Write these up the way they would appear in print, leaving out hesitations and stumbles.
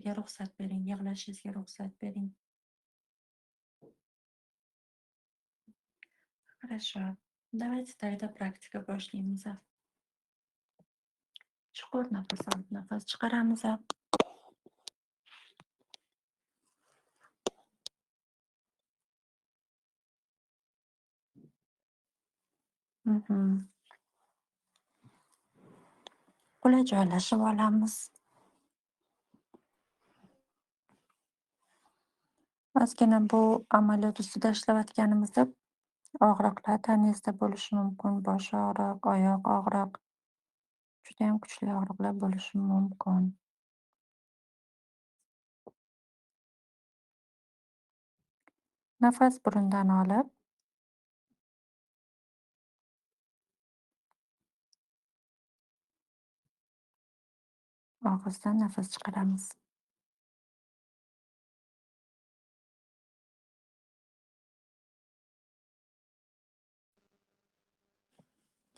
o'zingizga ruxsat bering, yig'lashingizga ruxsat bering. Хорошо. Давайте тогда практика boshlaymiz. Chuqur nafas olib, nafas chiqaramiz. Mhm. Qulay joylashib olamiz. Ozgina bu amaliyot ustida ishlayotganimizda og'riqlar tanangizda bo'lishi mumkin. Bosh og'riq, oyoq og'riq, judayam kuchli og'riqlar bo'lishi mumkin. Nafas burundan olib, og'izdan nafas chiqaramiz.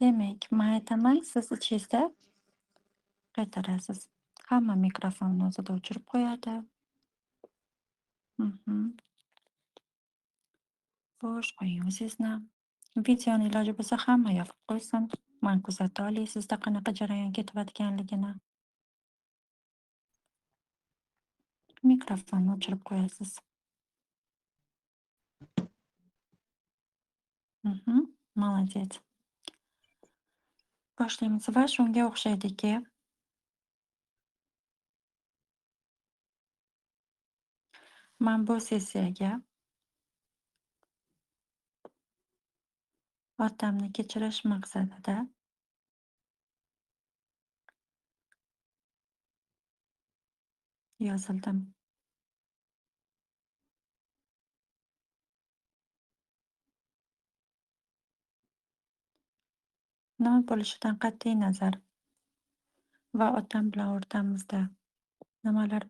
Demak, men aytaman, siz ichingizda qaytarasiz. Hamma mikrofonni o'zida o'chirib qo'yadi. Mhm. Bo'sh qo'ying o'zingizni. Videoni iloji bo'lsa hamma yopib qo'ysin. Man kuzata olay sizda qanaqa jarayon ketayotganligini. Mikrofonni o'chirib qo'yasiz. Mhm. Молодец. Boshlaymiz va shunga o'xshaydiki, men bu sessiyaga otamni kechirish maqsadida yozildim. Nima bo'lishidan qat'iy nazar va otam bilan o'rtamizda nimalar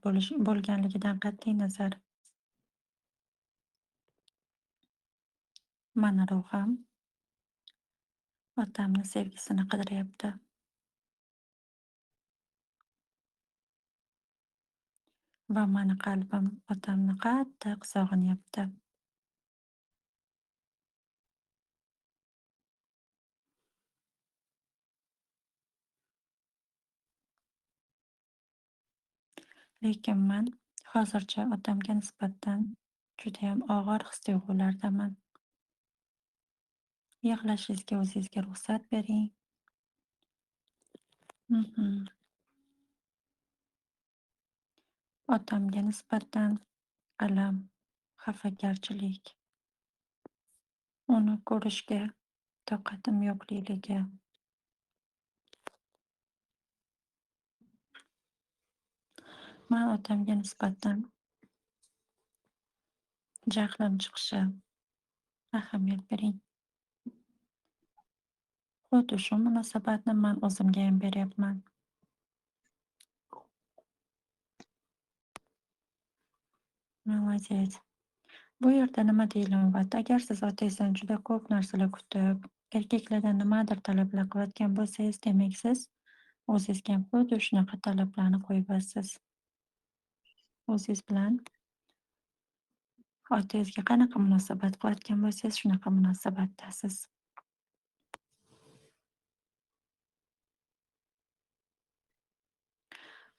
bo'lganligidan qat'iy nazar, mani ruhim otamni sevgisini qidiryapti va mani qalbim otamni qattiq sog'inyapti. Lekin men hozircha otamga nisbatan judayam og'ir his-tuyg'ulardaman. Yig'lashingizga o'zingizga ruxsat bering. Mhm. Otamga nisbatan alam, xafagarchilik, uni ko'rishga toqatim yo'qlikligi, men otamga nisbatan jahlim chiqishi, ahamiyat bering. Xuddi shu munosabatni men o'zimgayam beryapman. Молодец. Bu yerda nima deyilyapti? Agar siz otangizdan juda ko'p narsalar kutib, erkaklardan nimadir talablar qilayotgan bo'lsangiz, demak siz o'zingizga ham xuddi shunaqa talablarni qo'yyapsiz. O'zingiz bilan otangizga qanaqa munosabat qilayotgan bo'lsangiz, shunaqa munosabatdasiz.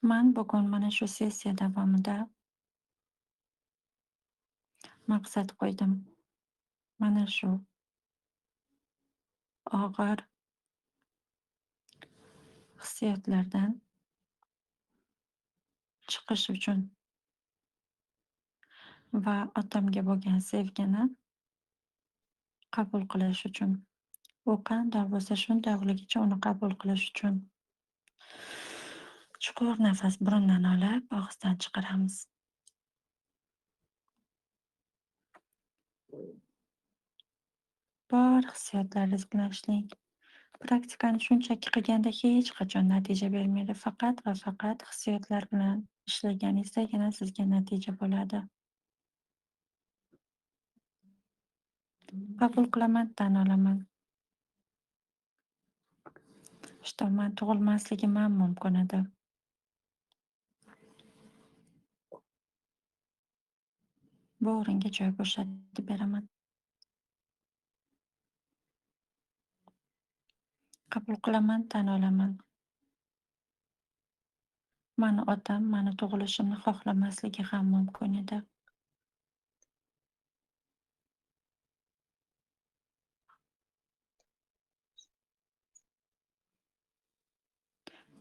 Men bugun mana shu sessiya davomida maqsad qo'ydim. Mana shu og'ir hissiyotlardan chiqish uchun va otamga bo'lgan sevgini qabul qilish uchun. U qandoq bo'lsa shundoqligicha uni qabul qilish uchun. Chuqur nafas burundan olib, og'izdan chiqaramiz. Bor hissiyotlaringiz bilan ishlang. Praktikani shunchaki qilganda hech qachon natija bermaydi. Faqat va faqat hissiyotlar bilan ishlaganingizdagina sizga natija bo'ladi. Qabul qilaman, tan olaman. Что men tug'ilmasligim ham mumkin edi. Bu o'ringa joy bo'shatib beraman. Qabul qilaman, tan olaman. Mani otam mani tug'ilishimni xohlamasligi ham mumkin edi.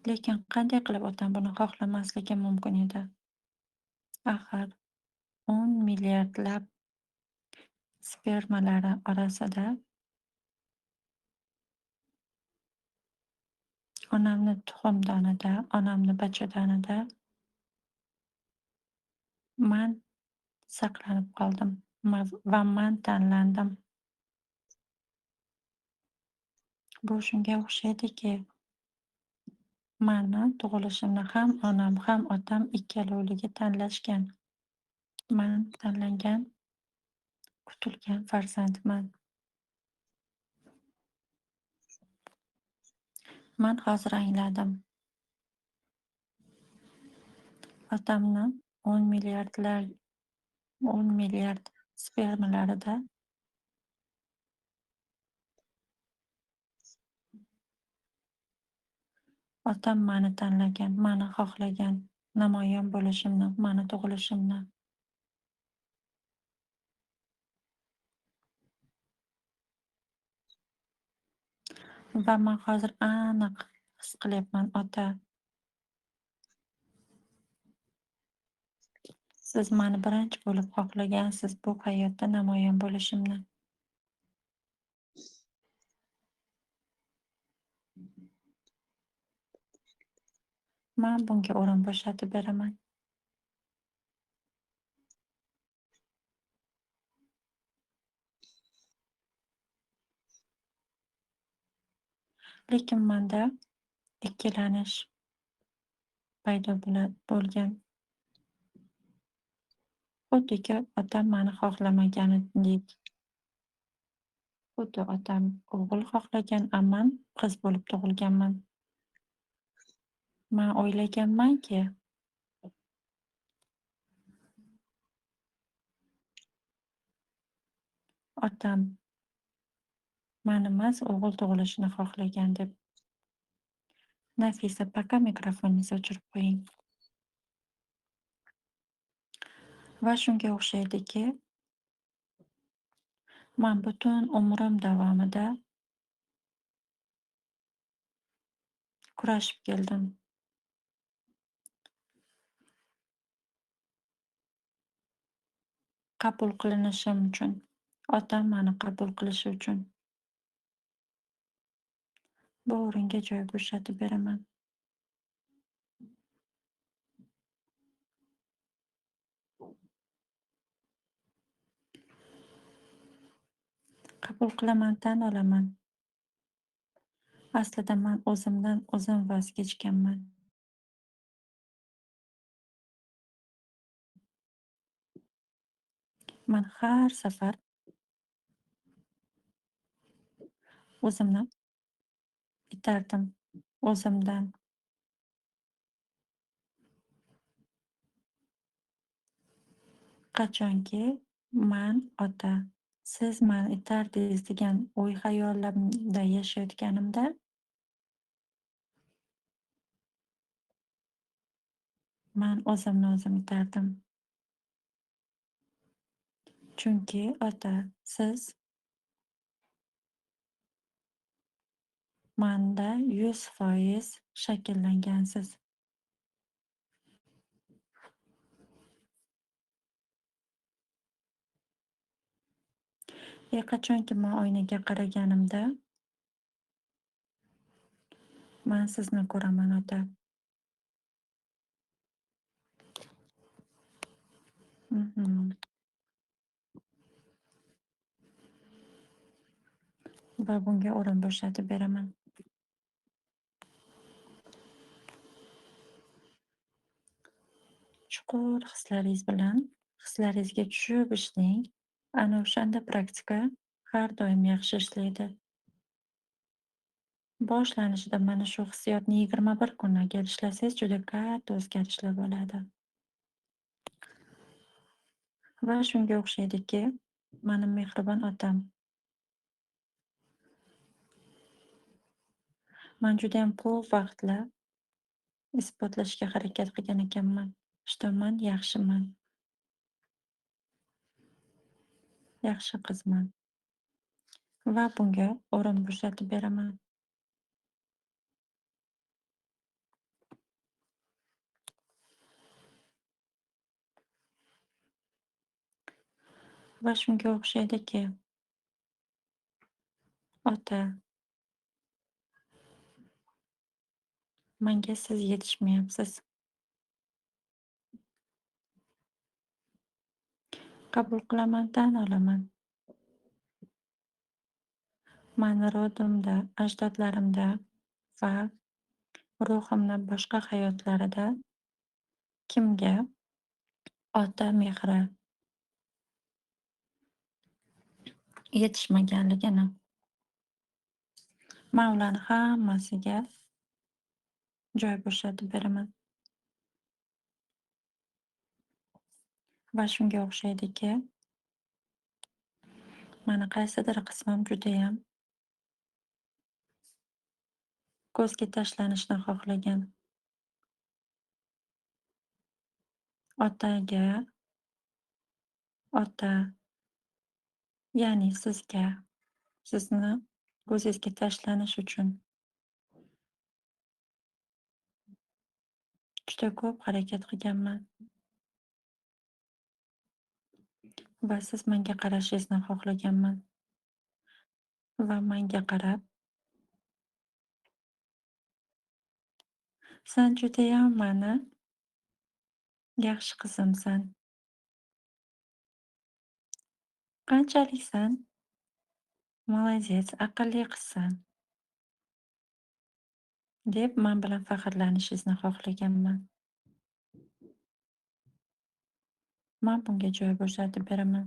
Lekin qanday qilib otam buni xohlamasligi mumkin edi? Axir 10 milliardlab spermalari orasida onamni tuxumdonida, onamni bachadonida man saqlanib qoldim va man tanlandim. Bu shunga o'xshaydiki, mani tug'ilishimni ham onam, ham otam ikkalovligi tanlashgan. Man tanlangan, kutilgan farzandman. Man hozir angladim. Otamni 10 milliard spermalarida otam mani tanlagan, mani xohlagan, namoyon bo'lishimni, mani tug'ilishimni. Va man hozir aniq his qilyapman, ota, siz mani birinchi bo'lib xohlagansiz bu hayotda namoyon bo'lishimni. Man bunga o'rin bo'shatib beraman. Lekin menda ikkilanish paydo bo'lgan. Xuddiki otam mani xohlamaganidek. Xuddi otam o'g'il xohlagan, ammam qiz bo'lib tug'ilganman. Man o'ylaganmanki, otam manimas o'g'il tug'ilishini xohlagan deb. Nafisa, paka mikrofoningizni o'chirib qo'ying. Va shunga o'xshaydiki, man butun umrim davomida kurashib keldim. Qabul qilinishim uchun, otam mani qabul qilishi uchun. Bu o'ringa joy bo'shatib beraman. Qabul qilaman, tan olaman. Aslida man o'zimdan o'zim voz kechganman. Man har safar o'zimni itardim o'zimdan. Qachonki man ota, siz mani itardingiz degan o'y-xayollamda yashayotganimda man o'zimni o'zim itardim. Chunki ota, siz manda 100% shakllangansiz. Qachonki man oynaga qaraganimda man sizni ko'raman, ota. Mhm. Va bunga o'rin bo'shatib beraman. Chuqur hislaringiz bilan hislaringizga tushib ishlang. Ana o'shanda praktika har doim yaxshi ishlaydi. Boshlanishida mana shu hissiyotni 21 kun agar ishlasangiz juda katta o'zgarishlar bo'ladi. Va shunga o'xshaydiki, mani mehribon otam. Man judayam ko'p vaqtlar isbotlashga harakat qilgan ekanman. Ishtonman, yaxshiman, yaxshi qizman va bunga o'rin bo'shatib beraman. Va shunga o'xshaydiki, ota, menga siz yetishmayapsiz. Qabul qilaman, tan olaman. Mani rodimda, ajdodlarimda va ruhimni boshqa hayotlarida kimga ota mehri yetishmaganligini, man ularni hammasiga joy bo'shatib beraman. Va shunga o'xshaydiki, mani qaysidir qismim judayam ko'zga tashlanishni xohlagan. Otaga, ota, ya'ni sizga, sizni ko'zingizga tashlanish uchun juda ko'p harakat qilganman va siz menga qarashingizni xohlaganman va menga qarab, "Sen judayam mani yaxshi qizimsan, qanchaliksan молодец, aqlli qizsan" deb men bilan faxrlanishingizni xohlaganman. Men bunga joy bo'shatib beraman.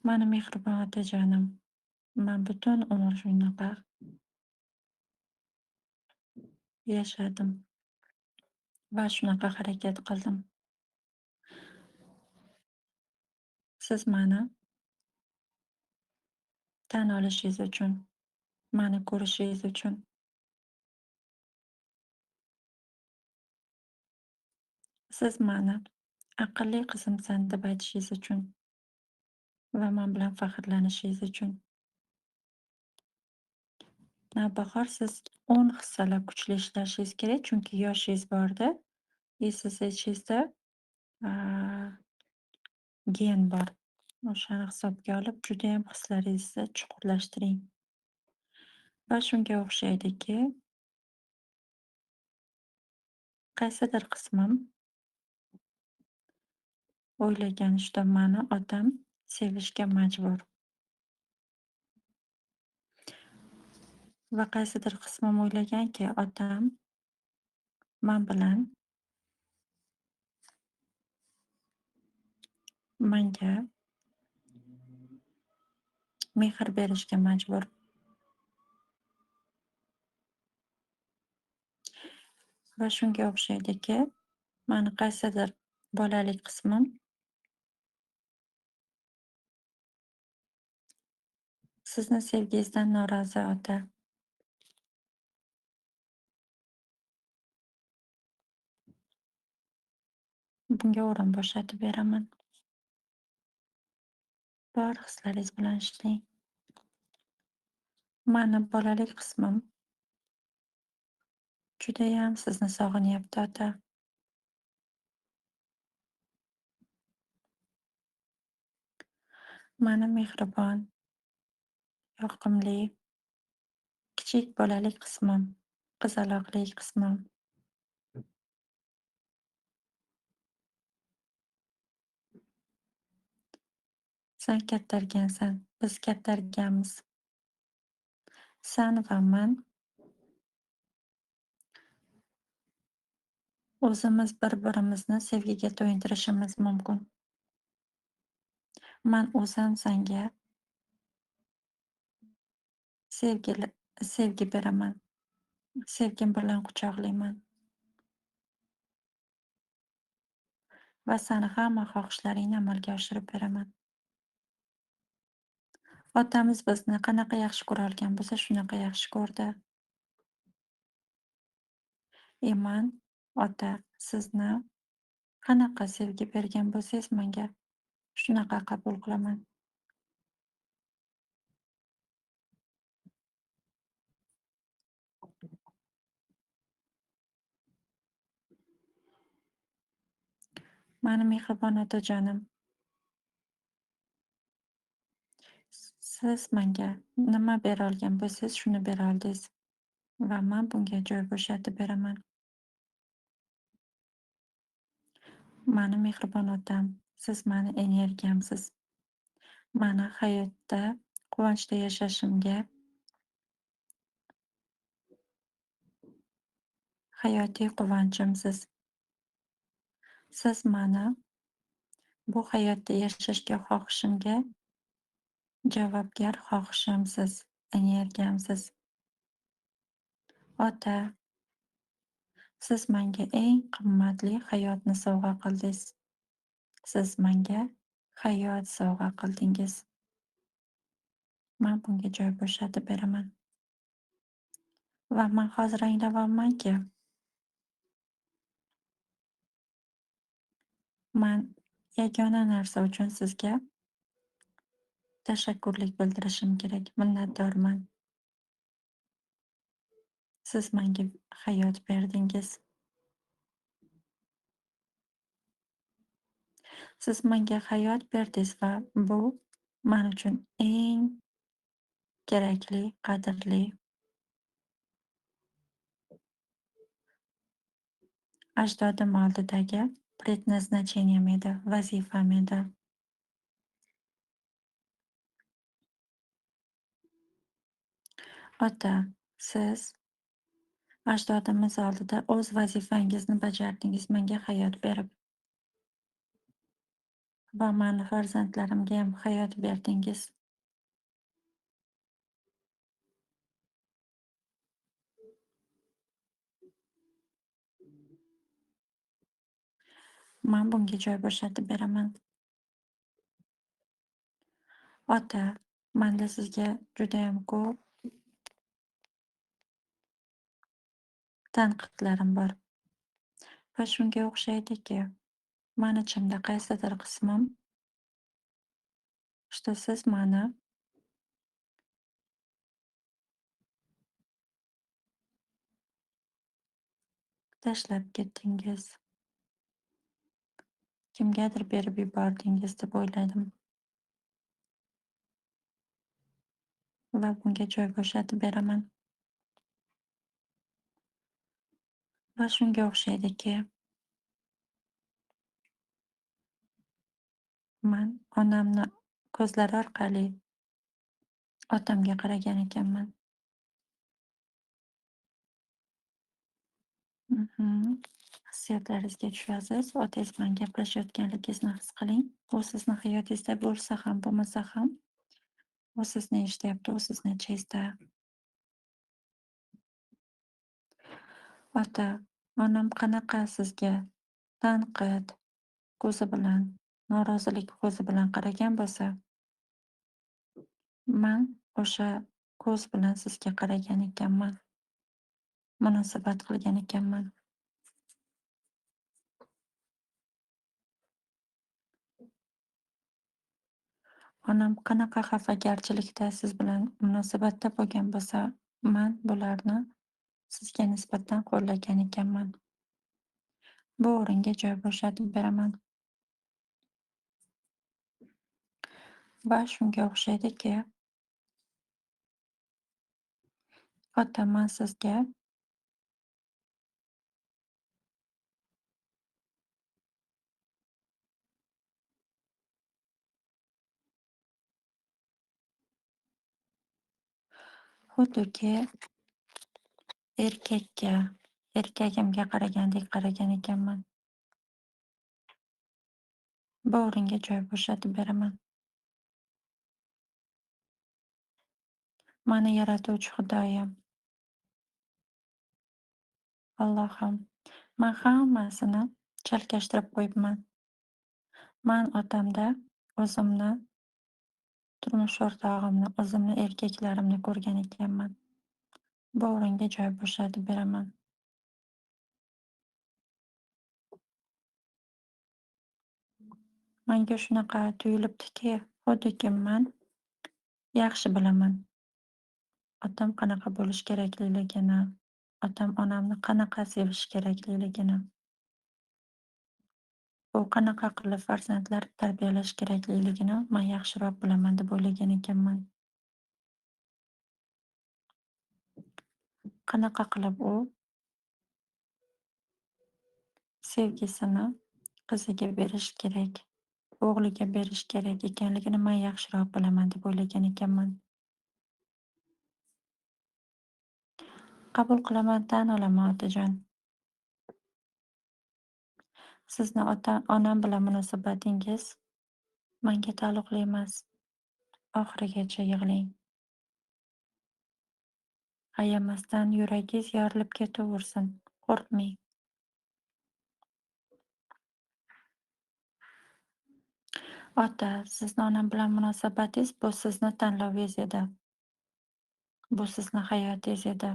Mani mehribon otajonim, men butun umr shunaqa yashadim va shunaqa harakat qildim. Siz mani tan olishingiz uchun, mani ko'rishingiz uchun, siz mani aqlli qizimsan deb aytishingiz uchun va men bilan faxrlanishingiz uchun. Navbahor siz 10 hissalab kuchli ishlashingiz kerak, chunki yoshingiz borda, siz ichingizda aaa, gen bor. O'shani hisobga olib judayam hislaringizni chuqurlashtiring. Va shunga o'xshaydiki, qaysidir qismim o'ylagan ishda mani otam sevishga majbur va qaysidir qismim o'ylaganki, otam men bilan menga mehr berishga majbur va shunga o'xshaydiki, mani qaysidir bolalik qismim sizni sevgingizdan norozi ota. Bunga o'rin bo'shatib beraman. Bor hislaringiz bilan ishlang. Mani bolalik qismim judayam sizni sog'inyapti ota. Mani mehribon, yoqimli, kichik bolalik qismim, qizaloqlik qismim, sen kattargansan, biz kattarganmiz. Sen va men o'zimiz bir-birimizni sevgiga to'yintirishimiz mumkin. Men o'zim senga sevgi beraman. Sevgim bilan quchoqlayman. va sani hamma xohishlaringni amalga oshirib beraman. Otamiz bizni qanaqa yaxshi ko'rarkan bo'lsa, shunaqa yaxshi ko'rdi. Man, ota, sizni qanaqa sevgi bergan bo'lsangiz menga, shunaqa qabul qilaman. Mani mehribon otajonim, siz menga nima bera olgan bo'lsangiz, shuni bera oldingiz va men bunga joy bo'shatib beraman. Mani mehribon otam, siz mani energiyamsiz. Mani hayotda quvonchda yashashimga hayotiy quvonchimsiz. Siz mani bu hayotda yashashga xohishimga javobgar xohishimsiz, energiyamsiz. Ota, siz menga eng qimmatli hayotni sovg'a qildingiz. Siz menga hayot sovg'a qildingiz. Men bunga joy bo'shatib beraman. Va men hozir anglayapmanki, men yagona narsa uchun sizga tashakkurlik bildirishim kerak. Minnatdorman. Siz menga hayot berdingiz. Siz menga hayot berdingiz va bu men uchun eng kerakli, qadrli, ajdodim oldidagi предназначением edi, vazifam edi. Ota, siz ajdodimiz oldida o'z vazifangizni bajardingiz menga hayot berib va mani farzandlarimgayam hayot berdingiz. Men bunga joy bo'shatib beraman. Ota, menda sizga judayam ko'p tanqidlarim bor va shunga o'xshaydiki, mani ichimda qaysidir qismim, что siz mani tashlab ketdingiz, kimgadir berib yubordingiz deb o'yladim va bunga joy bo'shatib beraman. Va shunga o'xshaydiki, man onamni ko'zlari orqali otamga qaragan ekanman. Hissiyotlaringizga tushasiz. Otangiz bilan gaplashayotganligingizni his qiling. U sizni hayotingizda bo'lsa ham, bo'lmasa ham, u sizni eshityapti, u sizni ichingizda. Ota, onam qanaqa sizga tanqid ko'zi bilan, norozilik ko'zi bilan qaragan bo'lsa, man o'sha ko'z bilan sizga qaragan ekanman, munosabat qilgan ekanman. Onam qanaqa xafagarchilikda siz bilan munosabatda bo'lgan bo'lsa, man bularni sizga nisbatan qo'llagan ekanman. Bu o'ringa joy bo'shatib beraman va shunga o'xshaydiki, ota, man sizga xuddiki erkakka, erkagimga qaragandek qaragan ekanman. Bu o'ringa joy bo'shatib beraman. Mani yaratuvchi Xudoyim, Allohim, man hammasini chalkashtirib qo'yibman. Man otamda o'zimni, turmush o'rtog'imni, o'zimni erkaklarimni ko'rgan ekanman. Bu o'ringa joy bo'shatib beraman. Manga shunaqa tuyulibdiki, xuddiki man yaxshi bilaman. Otam qanaqa bo'lish kerakligini, otam onamni qanaqa sevish kerakligini, u qanaqa qilib farzandlar tarbiyalash kerakligini man yaxshiroq bilaman deb o'ylagan ekanman. Qanaqa qilib u sevgisini qiziga berish kerak, o'g'liga berish kerak ekanligini man yaxshiroq bilaman deb o'ylagan ekanman. Qabul qilaman, tan olaman otajon. Sizni ota-onam bilan munosabatingiz menga taalluqli emas. Oxirigacha yig'lang. Ayamasdan yuragingiz yorilib ketaversin. Qo'rqmang. Ota, sizni onam bilan munosabatingiz bu sizni tanlovingiz edi. Bu sizni hayotingiz edi.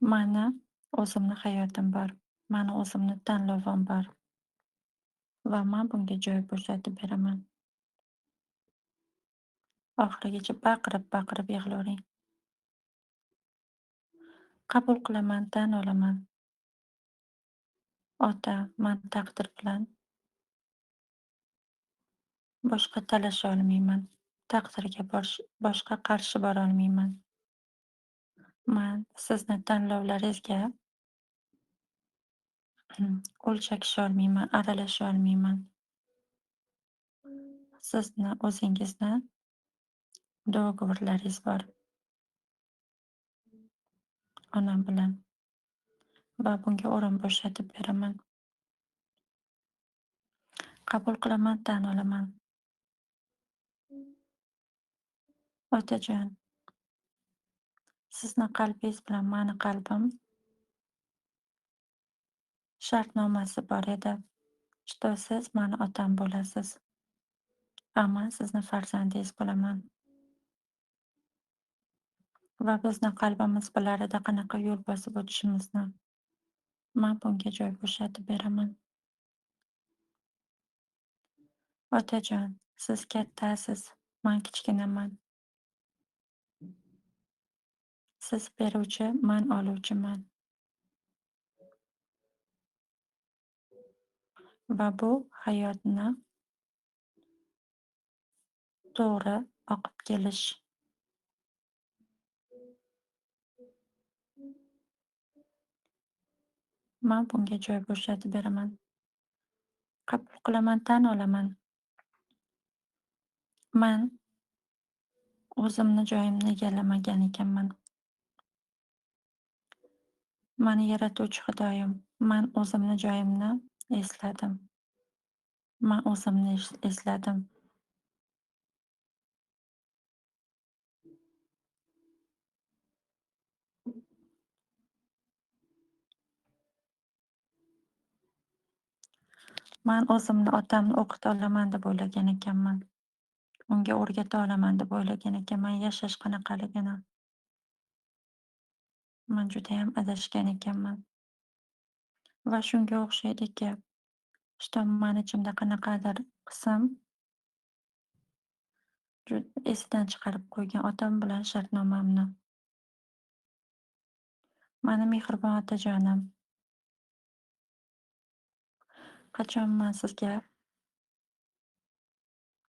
Mani o'zimni hayotim bor. Mani o'zimni tanlovim bor va man bunga joy bo'shatib beraman. Oxirigacha baqirib-baqirib yig'lavering. Qabul qilaman, tan olaman. Ota, man taqdir bilan boshqa talasha olmayman. Taqdirga boshqa qarshi borolmayman. Man sizni tanlovlaringizga o'lchak olmayman, aralasha olmayman. Sizni o'zingizni do'govurlaringiz bor onam bilan va bunga o'rin bo'shatib beraman. Qabul qilaman, tan olaman. Otajon, sizni qalbingiz bilan mani qalbim shartnomasi bor edi. Siz mani otam bo'lasiz. Man sizni farzandingiz bo'laman va bizni qalbimiz bilar edi qanaqa yo'l bosib o'tishimizni. Man bunga joy bo'shatib beraman. Otajon, siz kattasiz, man kichkinaman. Siz beruvchi, man oluvchiman va bu hayotni to'g'ri oqib kelish. Man bunga joy bo'shatib beraman. Qabul qilaman, tan olaman. Man o'zimni joyimni egallamagan ekanman. Mani yaratuvchi Xudoyim, man o'zimni joyimni esladim. Man o'zimni esladim. Man o'zimni otamni o'qita olaman deb o'ylagan ekanman. Unga o'rgata olaman deb o'ylagan ekanman yashash qanaqaligini. Man judayam adashgan ekanman va shunga o'xshaydiki, mani ichimda qanaqadir qism esidan chiqarib qo'ygan otam bilan shartnomamni. Mani mehribon otajonim, qachon man sizga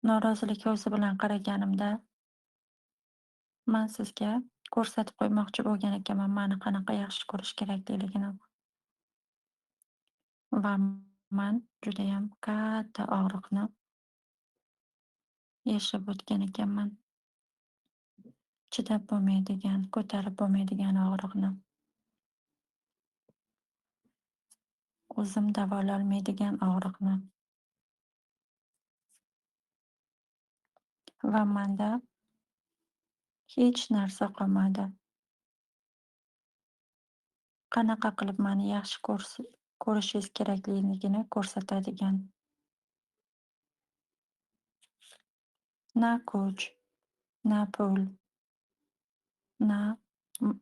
norozilik ko'zi bilan qaraganimda, man sizga ko'rsatib qo'ymoqchi bo'lgan ekanman mani qanaqa yaxshi ko'rish kerakligini va man judayam katta og'riqni yashab o'tgan ekanman. Chidab bo'lmaydigan, ko'tarib bo'lmaydigan og'riqni. O'zim davololmaydigan og'riqni va manda hech narsa qolmadi. Qanaqa qilib mani yaxshi ko'rishingiz kerakligini ko'rsatadigan. Na kuch, na pul, na m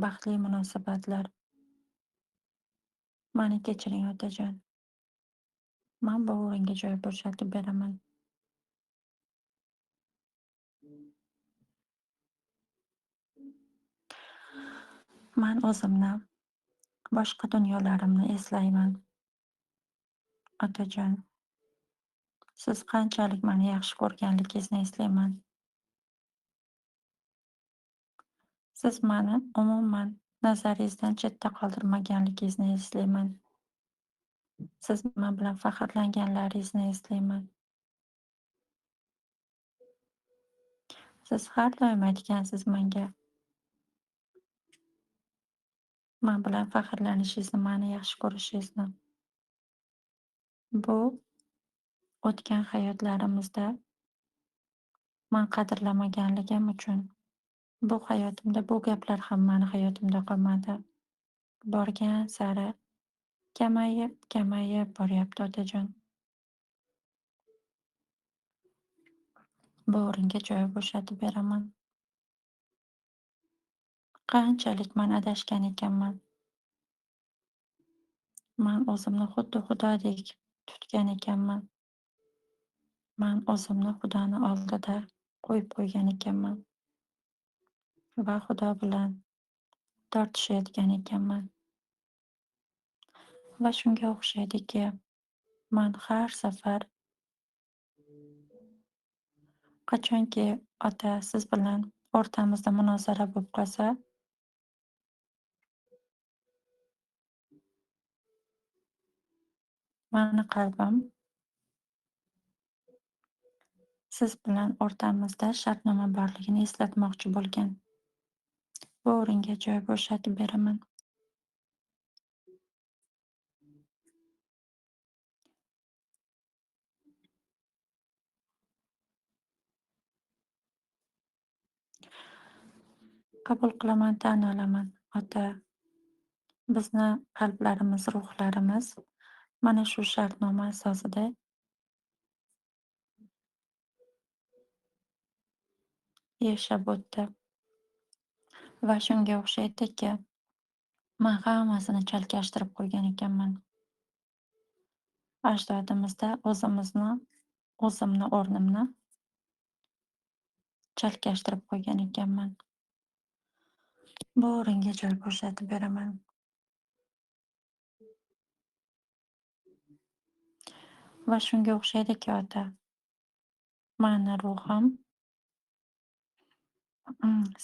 baxtli munosabatlar. Mani kechiring otajon. Man bu o'ringa joy bo'shatib beraman. Man o'zimni, boshqa dunyolarimni eslayman. Otajon, siz qanchalik mani yaxshi ko'rganligingizni eslayman. Siz mani umuman nazaringizdan chetda qoldirmaganligingizni eslayman. Siz men bilan faxrlanganlaringizni eslayman. Siz har doim aytgansiz menga, men bilan faxrlanishingizni, meni yaxshi ko'rishingizni. Bu o'tgan hayotlarimizda men qadrlamaganligim uchun bu hayotimda bu gaplar ham meni hayotimda qolmadi. Borgan sari kamayib, kamayib boryapti otajon. Bu o'ringa joy bo'shatib beraman. Qanchalik men adashgan ekanman. Men o'zimni xuddi Xudodek tutgan ekanman. Men o'zimni Xudoni oldida qo'yib qo'ygan ekanman va Xudo bilan tortishayotgan ekanman. Va shunga o'xshaydiki, men har safar qachonki ota siz bilan o'rtamizda munozara bo'lib qolsa, meni qalbim siz bilan o'rtamizda shartnoma borligini eslatmoqchi bo'lgan. Bu o'ringa joy bo'shatib beraman. Qabul qilaman, tan olaman. Ota, bizni qalblarimiz, ruhlarimiz mana shu shartnoma asosida yashab o'tdi va shunga o'xshaydiki, men hammasini chalkashtirib qo'ygan ekanman. Ajdodimizda o'zimni o'rnimni chalkashtirib qo'ygan ekanman. Bu o'ringa joy bo'shatib beraman. Va shunga o'xshaydiki, ota, meni ruhim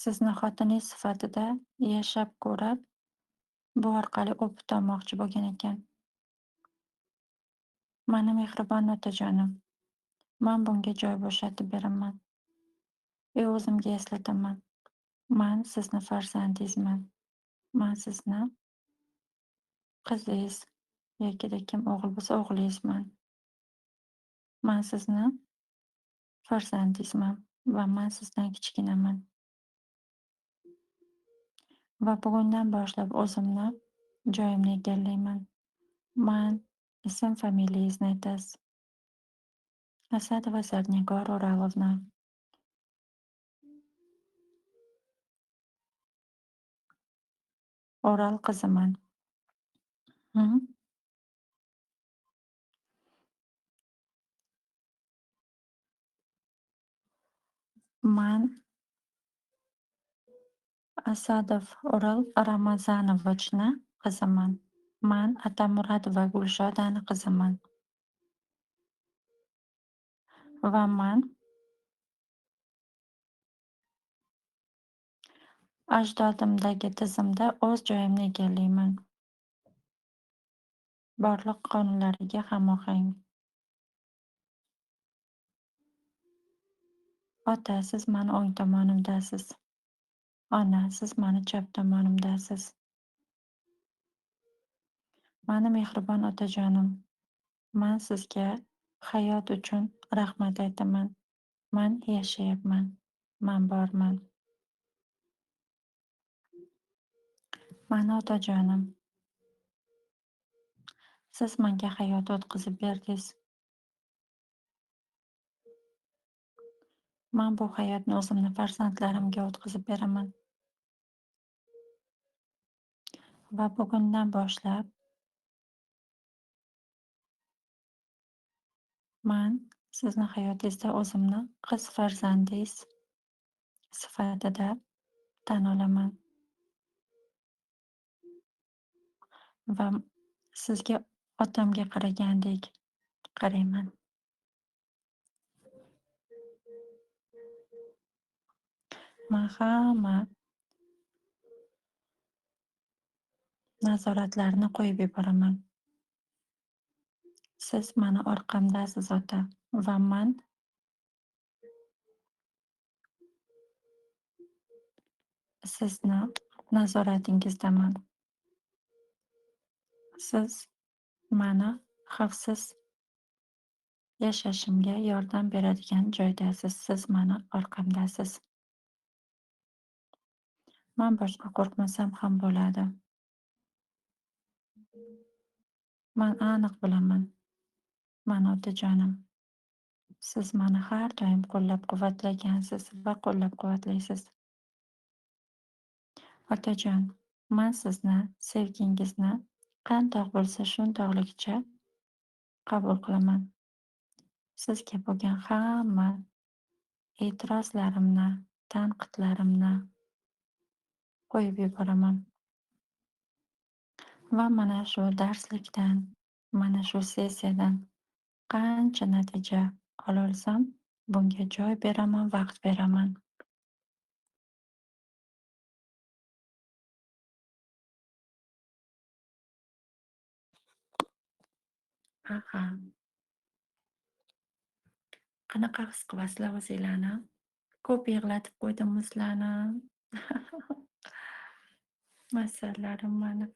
sizni xotiningiz sifatida yashab ko'rib, bu orqali o'pib olmoqchi bo'lgan ekan. Mani mehribon otajonim, men bunga joy bo'shatib beraman. O'zimga eslataman. Men sizni farzandingizman. Men sizni qizingiz yokida kim o'g'il bo'lsa o'g'lingizman. Men sizni farzandingizman va men sizdan kichkinaman. Va bugundan boshlab o'zimni joyimni egallayman. Men ism-familiyangizni aytasiz. Asadova Zarnigor O'rolovna. O'rol qiziman. Hm? Men Asadov O'rol Ramazanovichni qiziman. Men Atamuratova Gulshodani qiziman. Va men ajdodimdagi tizimda o'z joyimni egallayman. Borliq qonunlariga hamohang. Ota, siz mani o'ng tomonimdasiz. Ona, siz mani chap tomonimdasiz. Mani mehribon otajonim, men sizga hayot uchun rahmat aytaman. Men yashayapman. Men borman. Mani otajonim. Siz menga hayot o'tkazib berdingiz. Men bu hayotni o'zimni farzandlarimga o'tkazib beraman va bugundan boshlab man sizni hayotingizda o'zimni qiz farzandingiz sifatida tan olaman va sizga otamga qaragandek qarayman. Man hamma nazoratlarni qo'yib yuboraman. Siz mani orqamdasiz ota va man sizni nazoratingizdaman. Siz mani xavfsiz yashashimga yordam beradigan joydasiz. Siz mani orqamdasiz. Man boshqa qo'rqmasam ham bo'ladi. Man aniq bilaman, man otajonim. Siz mani har doim qo'llab-quvvatlagansiz va qo'llab-quvvatlaysiz. Otajon, man sizni sevgingizni qandoq bo'lsa shundoqligicha qabul qilaman. Sizga bo'lgan hamma e'tirozlarimni, tanqidlarimni qo'yib yuboraman va mana shu darslikdan, mana shu sessiyadan qancha natija ololsam, bunga joy beraman, vaqt beraman. Aha, qanaqa his qilasizlar o'zinglarni? Ko'p yig'latib qo'ydimmi sizlarni? Masallarim mani.